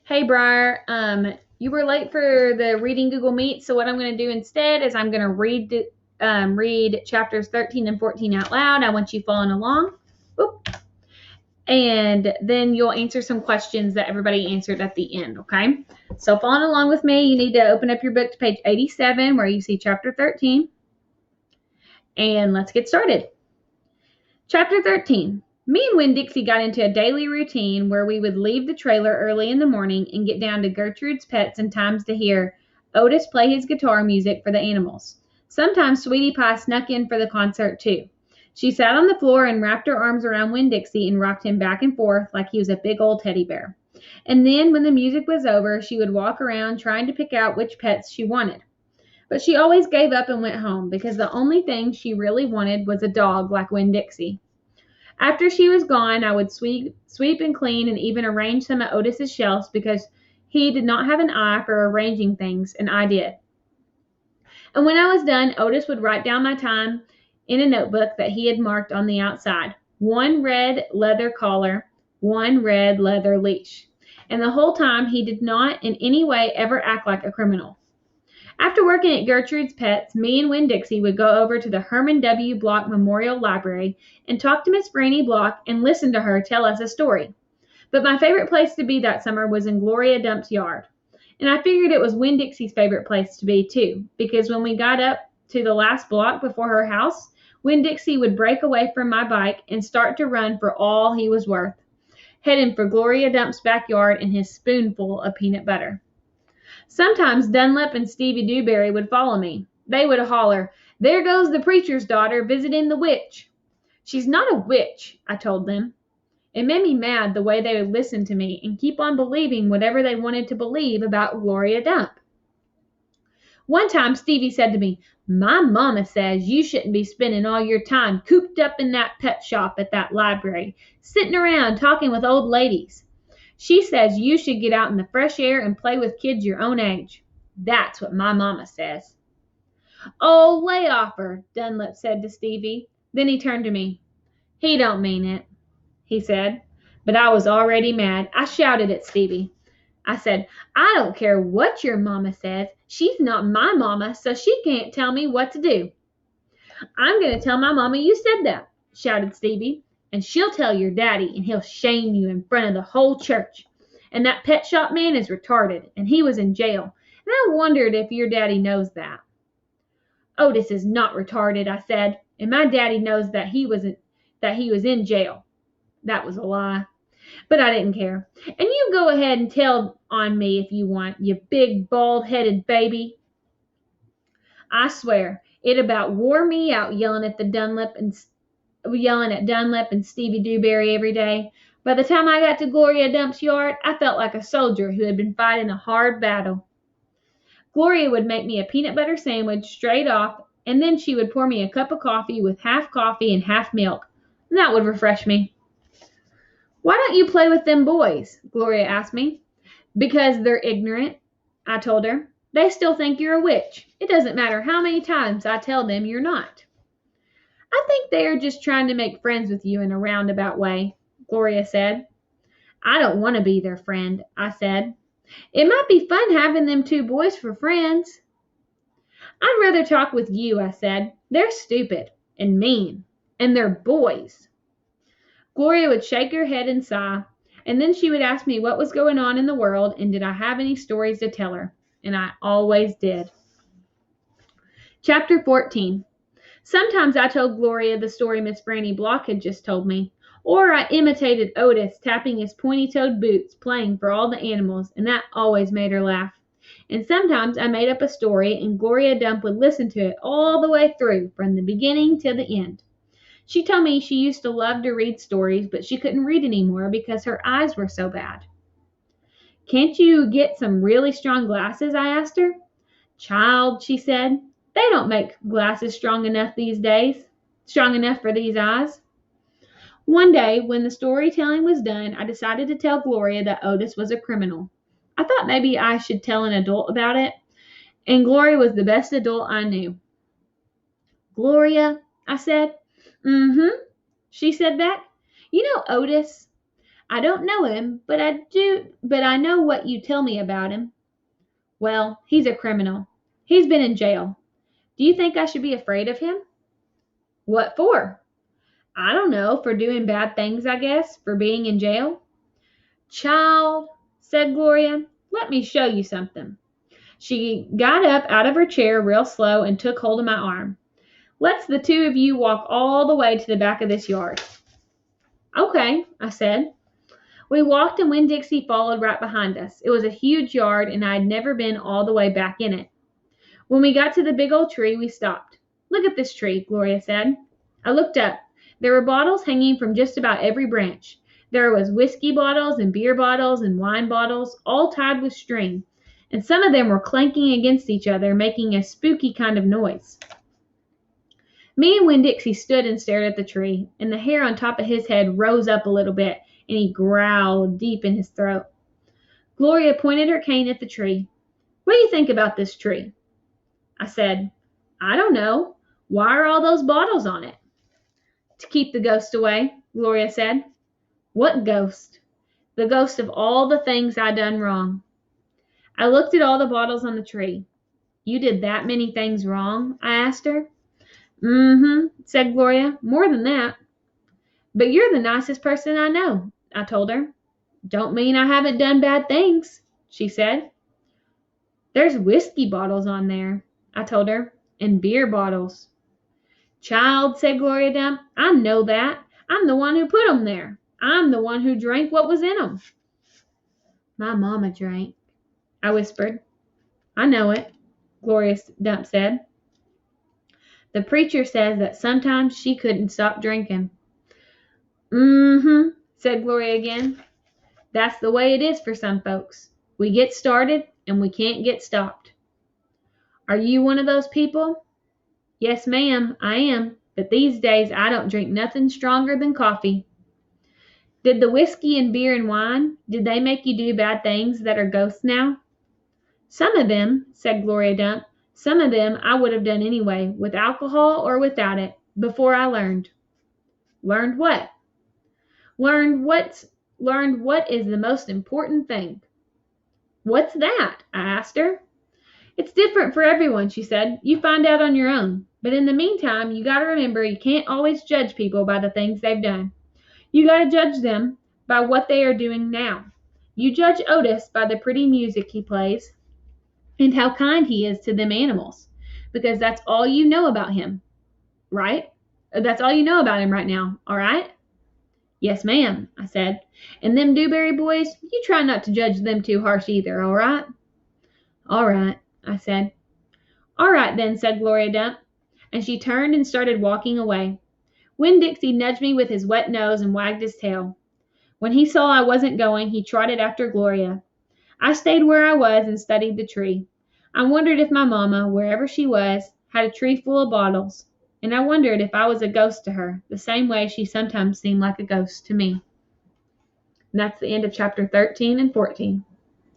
Hey, Briar. You were late for the reading Google Meet, so what I'm going to do instead is I'm going to read chapters 13 and 14 out loud. I want you following along. Oop. And then you'll answer some questions that everybody answered at the end, okay? So following along with me, you need to open up your book to page 87 where you see chapter 13. And let's get started. Chapter 13. Me and Winn Dixie got into a daily routine where we would leave the trailer early in the morning and get down to Gertrude's Pets in times to hear Otis play his guitar music for the animals. Sometimes Sweetie Pie snuck in for the concert too. She sat on the floor and wrapped her arms around Winn Dixie and rocked him back and forth like he was a big old teddy bear. And then when the music was over, she would walk around trying to pick out which pets she wanted. But she always gave up and went home because the only thing she really wanted was a dog like Winn Dixie. After she was gone, I would sweep and clean and even arrange some of Otis's shelves because he did not have an eye for arranging things, and I did. And when I was done, Otis would write down my time in a notebook that he had marked on the outside. 1 red leather collar, 1 red leather leash. And the whole time, he did not in any way ever act like a criminal. After working at Gertrude's Pets, me and Winn Dixie would go over to the Herman W. Block Memorial Library and talk to Miss Franny Block and listen to her tell us a story. But my favorite place to be that summer was in Gloria Dump's yard. And I figured it was Winn Dixie's favorite place to be too, because when we got up to the last block before her house, Winn Dixie would break away from my bike and start to run for all he was worth, heading for Gloria Dump's backyard and his spoonful of peanut butter. Sometimes Dunlap and Stevie Dewberry would follow me. They would holler, "There goes the preacher's daughter visiting the witch." "She's not a witch," I told them. It made me mad the way they would listen to me and keep on believing whatever they wanted to believe about Gloria Dump. One time Stevie said to me, "My mama says you shouldn't be spending all your time cooped up in that pet shop at that library, sitting around talking with old ladies. She says you should get out in the fresh air and play with kids your own age. That's what my mama says." "Oh, lay off her," Dunlap said to Stevie. Then he turned to me. "He don't mean it," he said. But I was already mad. I shouted at Stevie. I said, "I don't care what your mama says. She's not my mama, so she can't tell me what to do." "I'm going to tell my mama you said that," shouted Stevie. "And she'll tell your daddy, and he'll shame you in front of the whole church. And that pet shop man is retarded, and he was in jail. And I wondered if your daddy knows that." "Otis is not retarded," I said, "and my daddy knows that he was in jail." That was a lie. But I didn't care. "And you go ahead and tell on me if you want, you big bald-headed baby." I swear, it about wore me out yelling at Dunlap and Stevie Dewberry every day. By the time I got to Gloria Dump's yard, I felt like a soldier who had been fighting a hard battle. Gloria would make me a peanut butter sandwich straight off, and then she would pour me a cup of coffee with half coffee and half milk. And that would refresh me. "Why don't you play with them boys?" Gloria asked me. "Because they're ignorant," I told her. "They still think you're a witch. It doesn't matter how many times I tell them you're not." "I think they are just trying to make friends with you in a roundabout way," Gloria said. "I don't want to be their friend," I said. "It might be fun having them two boys for friends." "I'd rather talk with you," I said. "They're stupid and mean, and they're boys." Gloria would shake her head and sigh, and then she would ask me what was going on in the world and did I have any stories to tell her, and I always did. Chapter 14. Sometimes I told Gloria the story Miss Franny Block had just told me, or I imitated Otis tapping his pointy-toed boots playing for all the animals, and that always made her laugh. And sometimes I made up a story and Gloria Dump would listen to it all the way through, from the beginning to the end. She told me she used to love to read stories, but she couldn't read anymore because her eyes were so bad. "Can't you get some really strong glasses?" I asked her. "Child," she said, "they don't make glasses strong enough for these eyes." One day, when the storytelling was done, I decided to tell Gloria that Otis was a criminal. I thought maybe I should tell an adult about it, and Gloria was the best adult I knew. "Gloria," I said. "Mm-hmm," she said back. "You know Otis? I don't know him, but I know what you tell me about him. Well, he's a criminal. He's been in jail. Do you think I should be afraid of him? What for? I don't know, for doing bad things, I guess, for being in jail. Child, said Gloria, let me show you something. She got up out of her chair real slow and took hold of my arm. Let's the two of you walk all the way to the back of this yard. Okay, I said. We walked and Winn-Dixie followed right behind us. It was a huge yard and I had never been all the way back in it. When we got to the big old tree, we stopped. Look at this tree, Gloria said. I looked up. There were bottles hanging from just about every branch. There was whiskey bottles and beer bottles and wine bottles, all tied with string, and some of them were clanking against each other, making a spooky kind of noise. Me and Winn-Dixie stood and stared at the tree, and the hair on top of his head rose up a little bit, and he growled deep in his throat. Gloria pointed her cane at the tree. What do you think about this tree? I said, I don't know. Why are all those bottles on it? To keep the ghost away, Gloria said. What ghost? The ghost of all the things I done wrong. I looked at all the bottles on the tree. You did that many things wrong? I asked her. Mm-hmm, said Gloria. More than that. But you're the nicest person I know, I told her. Don't mean I haven't done bad things, she said. There's whiskey bottles on there, I told her, and beer bottles. Child, said Gloria Dump, I know that. I'm the one who put 'em there. I'm the one who drank what was in 'em. My mama drank, I whispered. I know it, Gloria Dump said. The preacher says that sometimes she couldn't stop drinking. Mm-hmm, said Gloria again. That's the way it is for some folks. We get started and we can't get stopped. Are you one of those people? Yes, ma'am, I am. But these days I don't drink nothing stronger than coffee. Did the whiskey and beer and wine, did they make you do bad things that are ghosts now? Some of them, said Gloria Dump, some of them I would have done anyway, with alcohol or without it, before I learned. Learned what? Learned what is the most important thing. What's that? I asked her. It's different for everyone, she said. You find out on your own. But in the meantime, you got to remember you can't always judge people by the things they've done. You got to judge them by what they are doing now. You judge Otis by the pretty music he plays and how kind he is to them animals, because that's all you know about him, right? That's all you know about him right now, all right? Yes, ma'am, I said. And them Dewberry boys, you try not to judge them too harsh either, all right? All right, I said. All right then, said Gloria Dump, and she turned and started walking away. Winn-Dixie nudged me with his wet nose and wagged his tail. When he saw I wasn't going, he trotted after Gloria. I stayed where I was and studied the tree. I wondered if my mama, wherever she was, had a tree full of bottles, and I wondered if I was a ghost to her, the same way she sometimes seemed like a ghost to me. And that's the end of chapter 13 and 14.